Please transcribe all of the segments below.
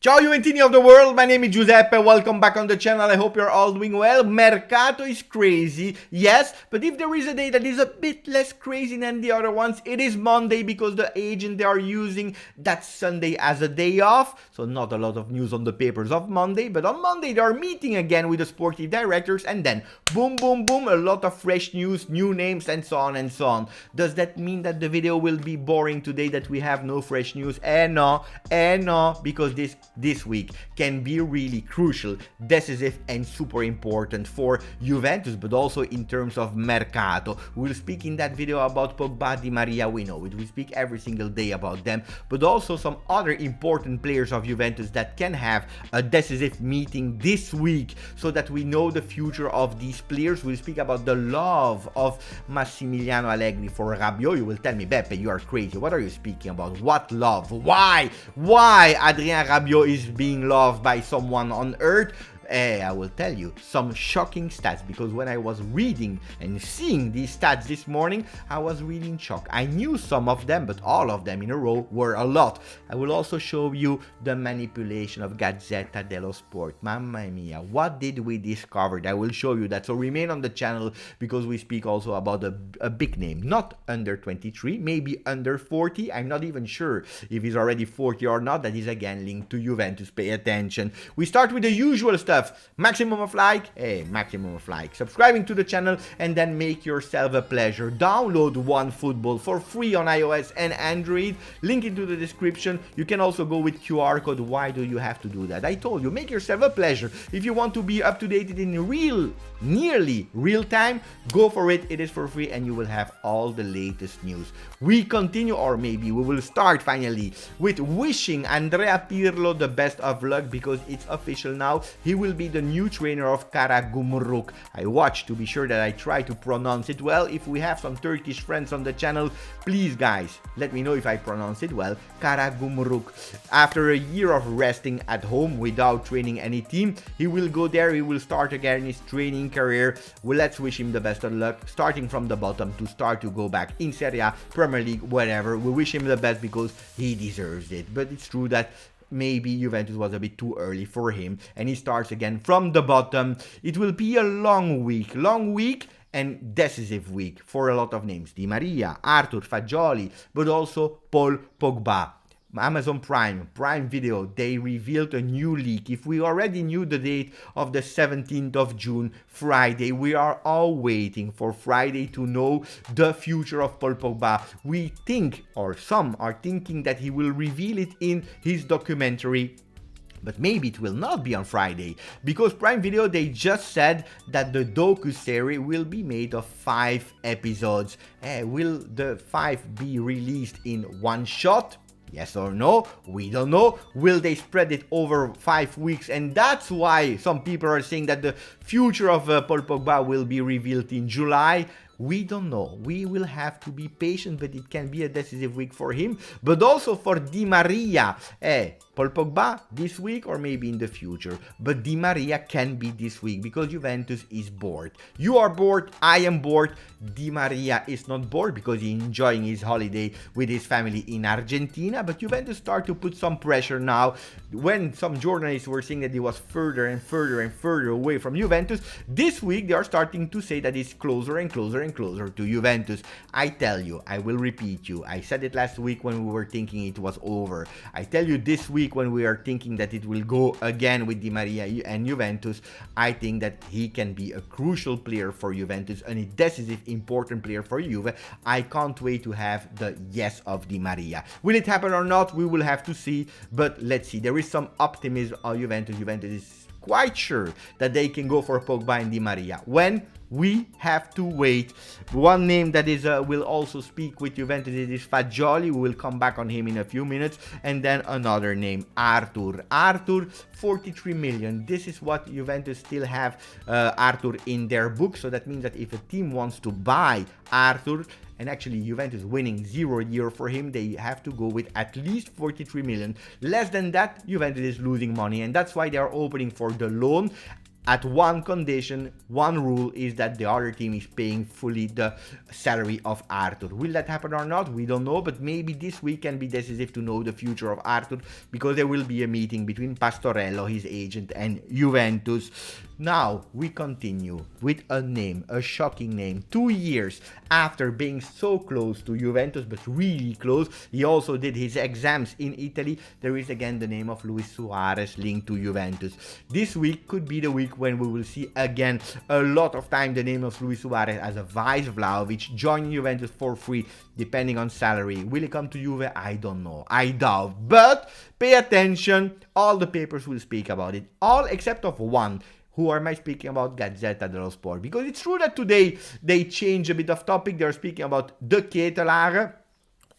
Ciao Juventini of the world, my name is Giuseppe, welcome back on the channel, I hope you're all doing well. Mercato is crazy, yes, but if there is a day that is a bit less crazy than the other ones, it is Monday because the agent they are using that Sunday as a day off. So not a lot of news on the papers of Monday, but on Monday they are meeting again with the sportive directors and then boom, boom, boom, a lot of fresh news, new names and so on and so on. Does that mean that the video will be boring today, that we have no fresh news? No, because this week can be really crucial, decisive and super important for Juventus, but also in terms of mercato. We'll speak in that video about Pogba, Di Maria, we know it. We speak every single day about them, but also some other important players of Juventus that can have a decisive meeting this week so that we know the future of these players. We'll speak about the love of Massimiliano Allegri for Rabiot. You will tell me, Beppe, you are crazy. What are you speaking about? What love? Why Adrien Rabiot is being loved by someone on earth? I will tell you some shocking stats, because when I was reading and seeing these stats this morning, I was really in shock. I knew some of them, but all of them in a row were a lot. I will also show you the manipulation of Gazzetta dello Sport. Mamma mia, what did we discover? I will show you that, so remain on the channel because we speak also about a big name, not under 23, maybe under 40. I'm not even sure if he's already 40 or not. That is again linked to Juventus. Pay attention. We start with the usual stuff. Maximum of like, subscribing to the channel, and then make yourself a pleasure. Download OneFootball for free on iOS and Android, link into the description. You can also go with QR code. Why do you have to do that? I told you, make yourself a pleasure. If you want to be up to date in nearly real time, go for it. It is for free and you will have all the latest news. We continue, or maybe we will start finally with wishing Andrea Pirlo the best of luck, because it's official now. He will be the new trainer of Karagumruk. I watch to be sure that I try to pronounce it well. If we have some Turkish friends on the channel, please guys, let me know if I pronounce it well. Karagumruk. After a year of resting at home without training any team, he will go there. He will start again his training career. Well, let's wish him the best of luck, starting from the bottom to start to go back in Serie A, Premier League, whatever. We wish him the best because he deserves it. But it's true that maybe Juventus was a bit too early for him and he starts again from the bottom. It will be a long week and decisive week for a lot of names. Di Maria, Arthur, Fagioli, but also Paul Pogba. Amazon Prime Video, they revealed a new leak. If we already knew the date of the 17th of June, Friday, we are all waiting for Friday to know the future of Paul Pogba. We think, or some are thinking, that he will reveal it in his documentary. But maybe it will not be on Friday, because Prime Video, they just said that the docu-series will be made of 5 episodes. Will the 5 be released in one shot? Yes or no? We don't know. Will they spread it over 5 weeks? And that's why some people are saying that the future of Paul Pogba will be revealed in July. We don't know. We will have to be patient, but it can be a decisive week for him. But also for Di Maria. Paul Pogba this week or maybe in the future. But Di Maria can be this week because Juventus is bored. You are bored. I am bored. Di Maria is not bored because he's enjoying his holiday with his family in Argentina. But Juventus start to put some pressure now. When some journalists were saying that he was further and further away from Juventus, this week they are starting to say that he's closer and closer to Juventus. I tell you, I will repeat you. I said it last week when we were thinking it was over. I tell you this week when we are thinking that it will go again with Di Maria and Juventus. I think that he can be a crucial player for Juventus and a decisive, important player for Juve. I can't wait to have the yes of Di Maria. Will it happen or not? We will have to see, but let's see. There is some optimism on Juventus. Juventus is quite sure that they can go for Pogba and Di Maria. When? We have to wait. One name that is will also speak with Juventus is Fagioli. We will come back on him in a few minutes. And then another name, Arthur. Arthur, 43 million. This is what Juventus still have Arthur in their book. So that means that if a team wants to buy Arthur, and actually Juventus winning 0 year for him, they have to go with at least 43 million. Less than that, Juventus is losing money, and that's why they are opening for the loan. at one condition, one rule is that the other team is paying fully the salary of Arthur. Will that happen or not? We don't know, but maybe this week can be decisive to know the future of Arthur, because there will be a meeting between Pastorello, his agent, and Juventus. Now we continue with a name, a shocking name. 2 years after being so close to Juventus, but really close, he also did his exams in Italy. There is again the name of Luis Suarez linked to Juventus. This week could be the week when we will see again a lot of time the name of Luis Suarez as a vice Vlahovic, joining Juventus for free depending on salary. Will he come to Juve? I don't know. I doubt. But pay attention. All the papers will speak about it. All except of one. Who am I speaking about? Gazzetta dello Sport. Because it's true that today they change a bit of topic. They're speaking about De Ketelaere,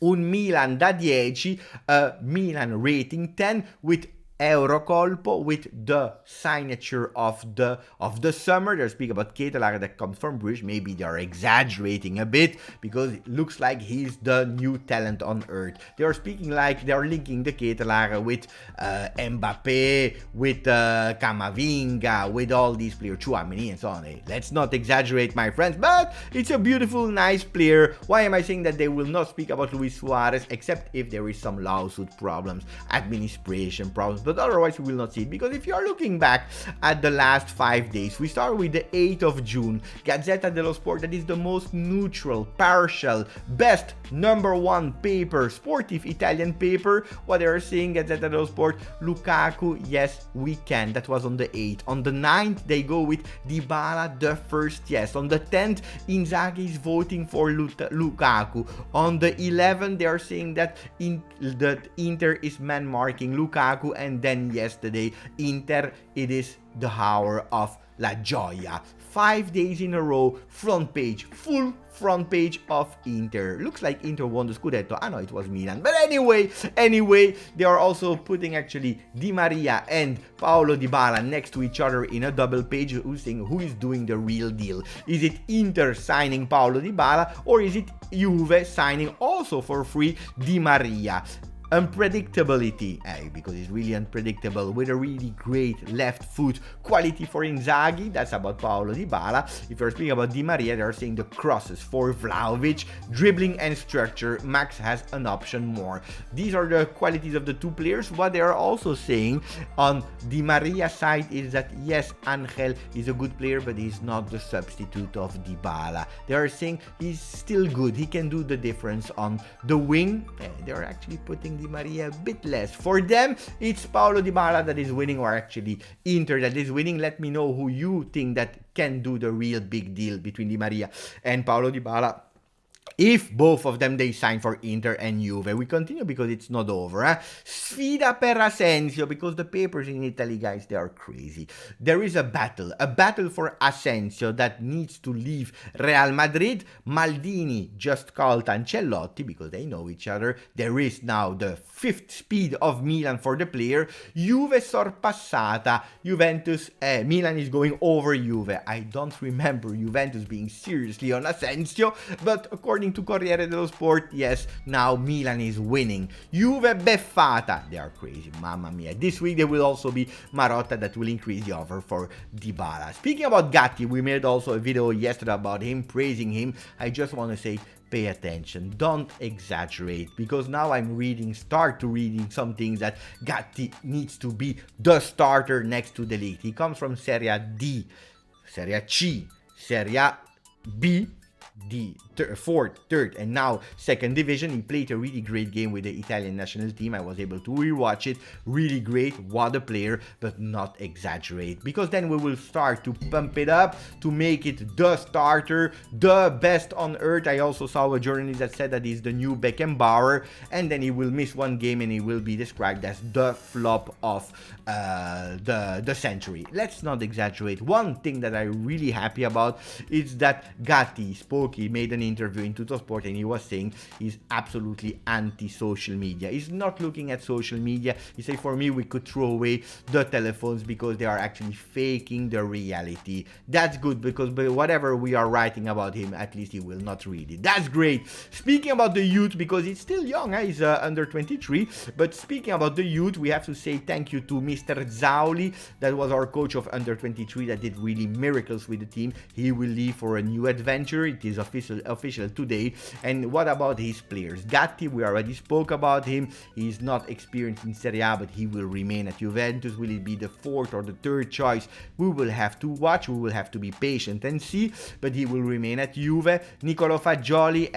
un Milan da 10, a Milan rating 10 with Eurocolpo, with the signature of the summer. They're speaking about Ketelaere that comes from Bruges. Maybe they're exaggerating a bit because it looks like he's the new talent on earth. They're speaking like they're linking the Ketelaere with Mbappe, with Camavinga, with all these players, Chouameni and so on. Hey, let's not exaggerate, my friends, but it's a beautiful, nice player. Why am I saying that they will not speak about Luis Suarez except if there is some lawsuit problems, administration problems? But otherwise we will not see it, because if you are looking back at the last 5 days, we start with the 8th of June. Gazzetta dello Sport, that is the most neutral, partial, best #1 paper, sportive Italian paper. What they are saying, Gazzetta dello Sport, Lukaku, yes, we can. That was on the 8th. On the 9th, they go with Dybala, the first yes. On the 10th, Inzaghi is voting for Lukaku. On the 11th, they are saying that Inter is man-marking Lukaku, and then yesterday, Inter, it is the hour of La Gioia. 5 days in a row, front page, full front page of Inter. Looks like Inter won the Scudetto. I know it was Milan. But anyway, they are also putting actually Di Maria and Paulo Dybala next to each other in a double page, who's saying who is doing the real deal. Is it Inter signing Paulo Dybala, or is it Juve signing also for free Di Maria? Unpredictability, because it's really unpredictable, with a really great left foot quality for Inzaghi. That's about Paulo Dybala. If you're speaking about Di Maria, they're saying the crosses for Vlahovic, dribbling and structure. Max has an option more. These are the qualities of the two players. What they are also saying on Di Maria's side is that yes, Angel is a good player, but he's not the substitute of Dybala. They are saying he's still good. He can do the difference on the wing. They're actually putting Di Maria a bit less. For them, it's Paulo Dybala that is winning, or actually Inter that is winning. Let me know who you think that can do the real big deal between Di Maria and Paulo Dybala. If both of them they sign for Inter and Juve. We continue because it's not over. Sfida per Asensio, because the papers in Italy, guys, they are crazy. There is a battle for Asensio that needs to leave Real Madrid. Maldini just called Ancelotti because they know each other. There is now the 5th speed of Milan for the player. Juve sorpassata. Juventus, Milan is going over Juve. I don't remember Juventus being seriously on Asensio, but according to Corriere dello Sport, yes, now Milan is winning. Juve beffata. They are crazy, mamma mia. This week there will also be Marotta that will increase the offer for Dybala. Speaking about Gatti, we made also a video yesterday about him, praising him. I just want to say, pay attention, don't exaggerate, because now I'm start to reading some things that Gatti needs to be the starter next to the league. He comes from Serie D, Serie C, Serie B, fourth, third, and now second division. He played a really great game with the Italian national team. I was able to rewatch it. Really great. What a player, but not exaggerate, because then we will start to pump it up to make it the starter, the best on earth. I also saw a journalist that said that he's the new Beckenbauer, and then he will miss one game and he will be described as the flop of the century. Let's not exaggerate. One thing that I'm really happy about is that Gatti spoke he made an interview in Tuttosport, and he was saying he's absolutely anti-social media. He's not looking at social media. He said, for me, we could throw away the telephones because they are actually faking the reality. That's good, because whatever we are writing about him, at least he will not read it. That's great. Speaking about the youth, because he's still young, he's under 23, but speaking about the youth, we have to say thank you to Mr. Zauli, that was our coach of under 23, that did really miracles with the team. He will leave for a new adventure. It is official today. And what about his players? Gatti, we already spoke about him. He's not experienced in Serie A, but he will remain at Juventus. Will it be the fourth or the third choice? We will have to watch. We will have to be patient and see, but he will remain at Juve. Nicolo Fagioli,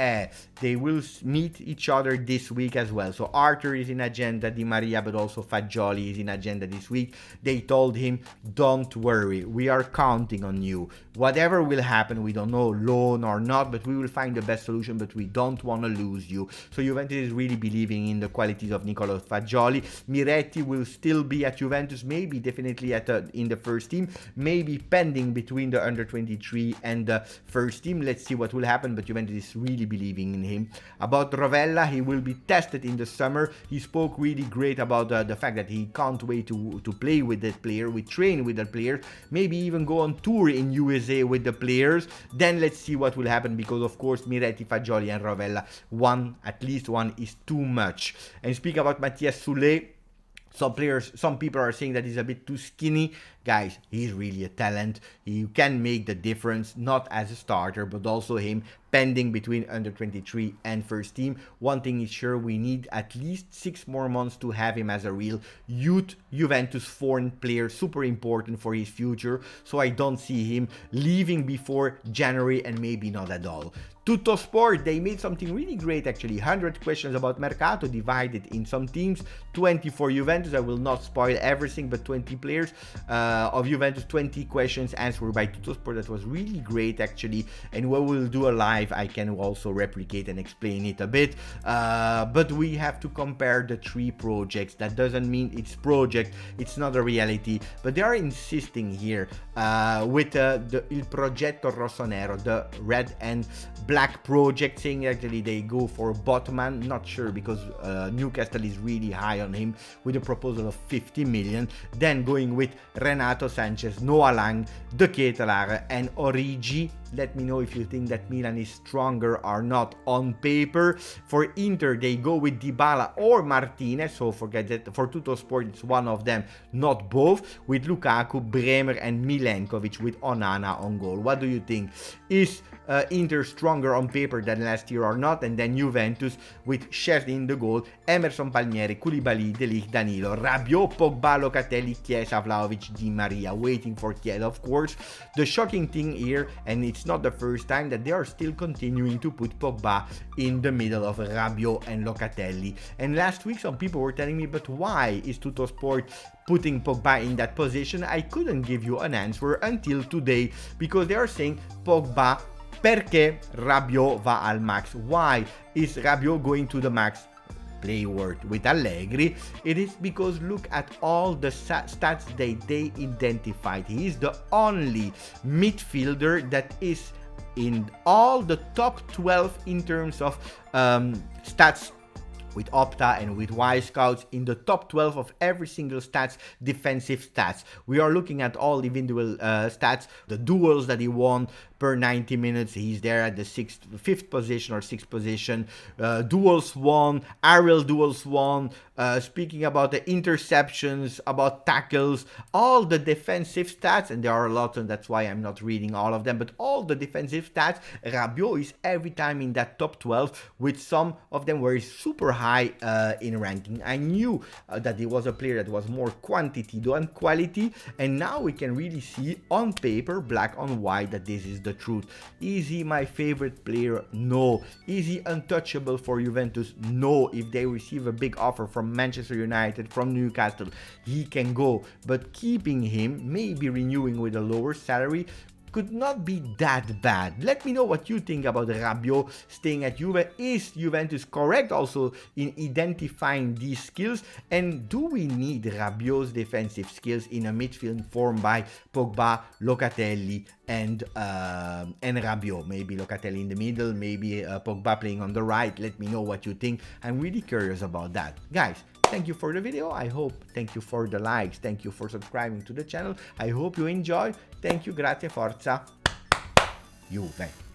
they will meet each other this week as well. So Arthur is in agenda, Di Maria, but also Fagioli is in agenda this week. They told him, don't worry, we are counting on you. Whatever will happen, we don't know, loan or not, but we will find the best solution, but we don't want to lose you. So Juventus is really believing in the qualities of Nicolo Fagioli. Miretti will still be at Juventus, maybe definitely in the first team, maybe pending between the under 23 and the first team. Let's see what will happen, but Juventus is really believing in him. About Rovella, he will be tested in the summer. He spoke really great about the fact that he can't wait to play with that player, we train with that player, maybe even go on tour in USA with the players. Then let's see what will happen, because of course Miretti, Fagioli and Rovella, at least one is too much. And speaking about Mathias Soulé, some people are saying that he's a bit too skinny. Guys, he's really a talent. He can make the difference, not as a starter, but also him pending between under 23 and first team. One thing is sure, we need at least 6 more months to have him as a real youth Juventus foreign player, super important for his future. So I don't see him leaving before January, and maybe not at all. Tuttosport, they made something really great actually. 100 questions about Mercato, divided in some teams. 20 for Juventus. I will not spoil everything, but 20 players of Juventus, 20 questions answered by Tuttosport. That was really great actually. And when we'll do a live, I can also replicate and explain it a bit. But we have to compare the 3 projects. That doesn't mean it's project, it's not a reality. But they are insisting here with Il Progetto Rossonero, the red and black project, saying actually they go for Botman. Not sure, because Newcastle is really high on him with a proposal of 50 million. Then going with Renato Sanchez, Noah Lang, De Ketelaere and Origi. Let me know if you think that Milan is stronger or not on paper. For Inter, they go with Dybala or Martinez. So forget that. For Tuttosport, it's one of them, not both. With Lukaku, Bremer and Milinkovic with Onana on goal. What do you think? Is Inter stronger on paper than last year or not? And then Juventus with Szczesny in the goal, Emerson Palmieri, Koulibaly, De Ligt, Danilo, Rabiot, Pogba, Locatelli, Chiesa, Vlahovic, Di Maria. Waiting for Chiesa, of course. The shocking thing here, and it's not the first time, that they are still continuing to put Pogba in the middle of Rabiot and Locatelli. And last week some people were telling me, but why is Tuttosport putting Pogba in that position? I couldn't give you an answer until today, because they are saying Pogba perché Rabiot va al max. Why is Rabiot going to the max? Play word with Allegri. It is because look at all the stats they identified. He is the only midfielder that is in all the top 12 in terms of stats with Opta and with Y-Scouts, in the top 12 of every single stats, defensive stats. We are looking at all individual stats, the duels that he won per 90 minutes. He's there at the 5th position or 6th position. Duels won, aerial duels won. Speaking about the interceptions, about tackles, all the defensive stats, and there are a lot, and that's why I'm not reading all of them, but all the defensive stats, Rabiot is every time in that top 12, with some of them were super high in ranking. I knew that he was a player that was more quantity than quality, and now we can really see on paper, black on white, that this is the truth. Is he my favorite player? No. Is he untouchable for Juventus? No. If they receive a big offer from Manchester United, from Newcastle, he can go. But keeping him, maybe renewing with a lower salary, could not be that bad. Let me know what you think about Rabiot staying at Juve. Is Juventus correct also in identifying these skills? And do we need Rabiot's defensive skills in a midfield formed by Pogba, Locatelli, and Rabiot? Maybe Locatelli in the middle, maybe Pogba playing on the right. Let me know what you think. I'm really curious about that. Guys, thank you for the video. Thank you for the likes. Thank you for subscribing to the channel. I hope you enjoy. Thank you. Grazie. Forza. Juve.